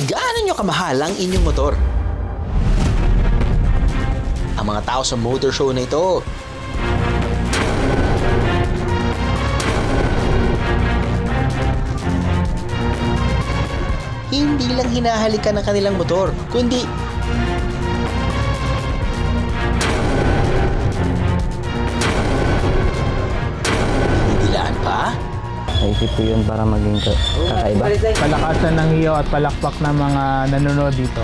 Gaano nyo kamahal ang inyong motor? Ang mga tao sa motor show na ito, hindi lang hinahalikan ng kanilang motor, kundi hinidilaan pa. Naisip ko yun para maging kakaiba. Palakasan ng iyo at palakpak ng mga nanonood dito.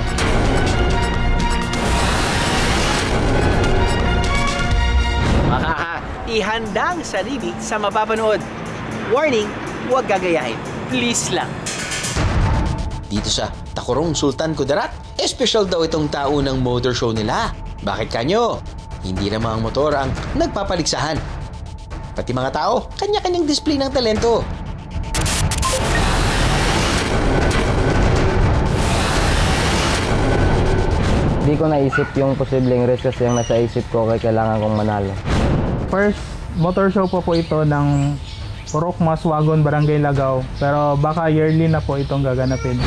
Ihandang sarili sa mapapanood. Warning, huwag gagayahin. Please lang. Dito sa Takurong Sultan Kudarat, special daw itong taunang motor show nila. Bakit kanyo? Hindi lang mga motor ang nagpapaligsahan. Pati mga tao, kanya-kanyang display ng talento. Hindi ko naisip yung posibleng risk kasi yung nasa isip ko kaya kailangan kong manalo. First motor show po ito ng Purok Maswagon, Barangay Lagaw. Pero baka yearly na po itong gaganapin.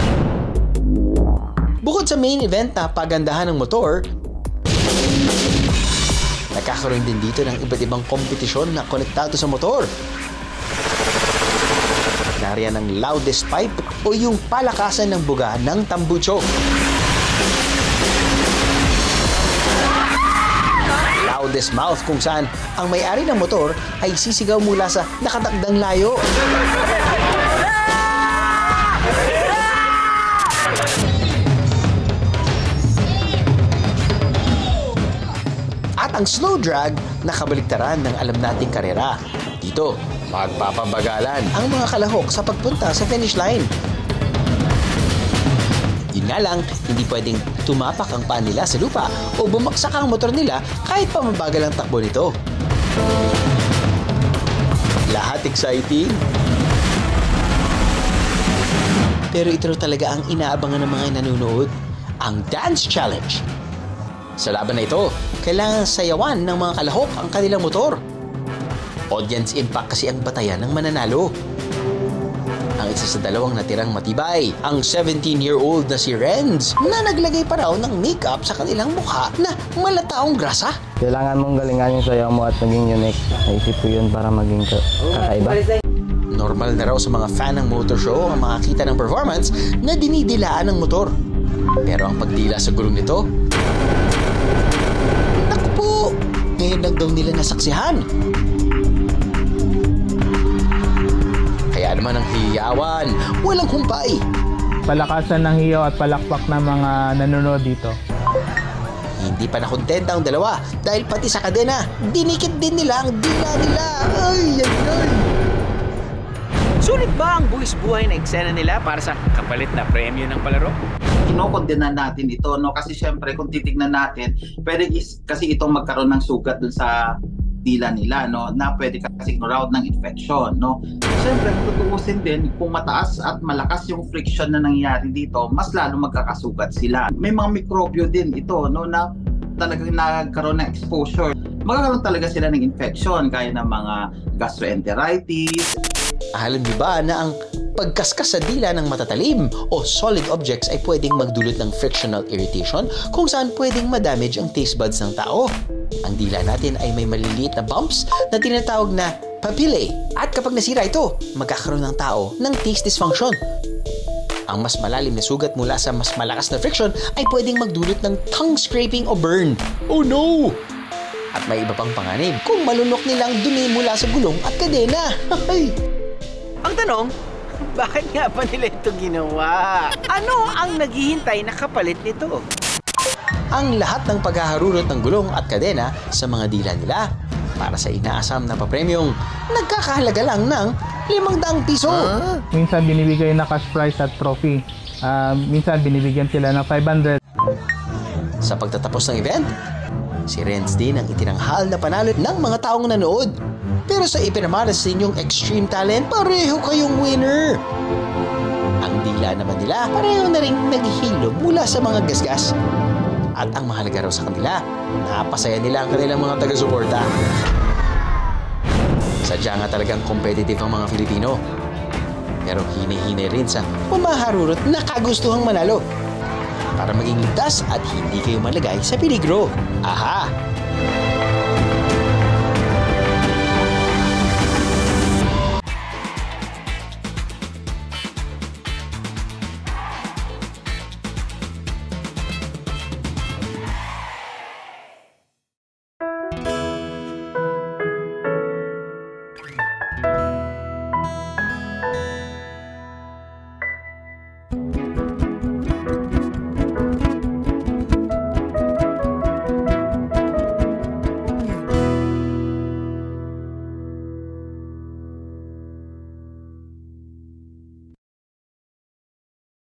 Bukod sa main event na pagandahan ng motor, nagkakaroon din dito ng iba't ibang kompetisyon na konektado sa motor. Nariyan ang loudest pipe o yung palakasan ng buga ng tambucho. Loudest mouth kung saan ang may-ari ng motor ay sisigaw mula sa nakatakdang layo. At ang slow drag na kabaliktaran ng alam nating karera. Dito, magpapabagalan ang mga kalahok sa pagpunta sa finish line. Yun nga lang, hindi pwedeng tumapak ang paa nila sa lupa o bumagsak ang motor nila kahit pa mabagal ang takbo nito. Lahat exciting. Pero ito talaga ang inaabangan ng mga nanonood, ang Dance Challenge. Sa laban na ito, kailangan sayawan ng mga kalahok ang kanilang motor. Audience impact kasi ang batayan ng mananalo. Ang isa sa dalawang natirang matibay, ang 17-year-old na si Renz na naglagay pa raw ng makeup sa kanilang mukha na malataong grasa. Kailangan mong galingan yung sayaw mo at maging unique. Naisip ko yun para maging kakaiba. Normal na raw sa mga fan ng motor show ang makakita ng performance na dinidilaan ng motor. Pero ang pagdila sa gulong nito, naku po, ngayon lang daw nila nasaksihan. Kaya naman ang hiyawan, walang humpay. Palakasan ng iyo at palakpak ng mga nanonood dito. Hindi pa nakontenta ang dalawa dahil pati sa kadena, dinikit din nila ang dila nila. Ay, ay, ay. Sulit ba ang buwis-buhay na eksena nila para sa kapalit na premyo ng palaro? Kinokondenan natin ito, no? Kasi syempre kung titignan natin, pwede kasi itong magkaroon ng sugat dun sa dila nila, no, na pwede kasi route ng infection, no. Siyempre, tutuusin din kung mataas at malakas yung friction na nangyayari dito, mas lalo magkakasugat sila. May mga mikrobyo din ito, no, na talagang nagkaroon ng exposure. Magkakaroon talaga sila ng infection, kaya ng mga gastroenteritis. Alam niyo ba na ang pagkaskas sa dila ng matatalim o solid objects ay pwedeng magdulot ng frictional irritation kung saan pwedeng madamage ang taste buds ng tao. Ang dila natin ay may maliliit na bumps na tinatawag na papillae. At kapag nasira ito, magkakaroon ng tao ng taste dysfunction. Ang mas malalim na sugat mula sa mas malakas na friction ay pwedeng magdulot ng tongue scraping o burn. Oh no! At may iba pang panganib kung malunok nilang dumi mula sa gulong at kadena. Ang tanong, bakit nga pa nila ito ginawa? Ano ang naghihintay na kapalit nito? Ang lahat ng paghaharurot ng gulong at kadena sa mga dila nila para sa inaasam na papremyong nagkakahalaga lang ng 500 piso. Minsan binibigay na cash prize at trophy. Minsan binibigyan sila ng 500. Sa pagtatapos ng event, si Renz din ang itinanghal na panalo ng mga taong nanood. Pero sa ipinamalas sa inyong extreme talent, pareho kayong winner. Ang dila naman nila, pareho na rin naghihilom mula sa mga gasgas. At ang mahalaga raw sa kanila, napasaya nila ang kanilang mga taga-suporta. Sadya nga talagang competitive ang mga Filipino. pero hini-hini rin sa humaharurot na kagustuhang manalo para maging ligtas at hindi kayo malagay sa peligro. Aha!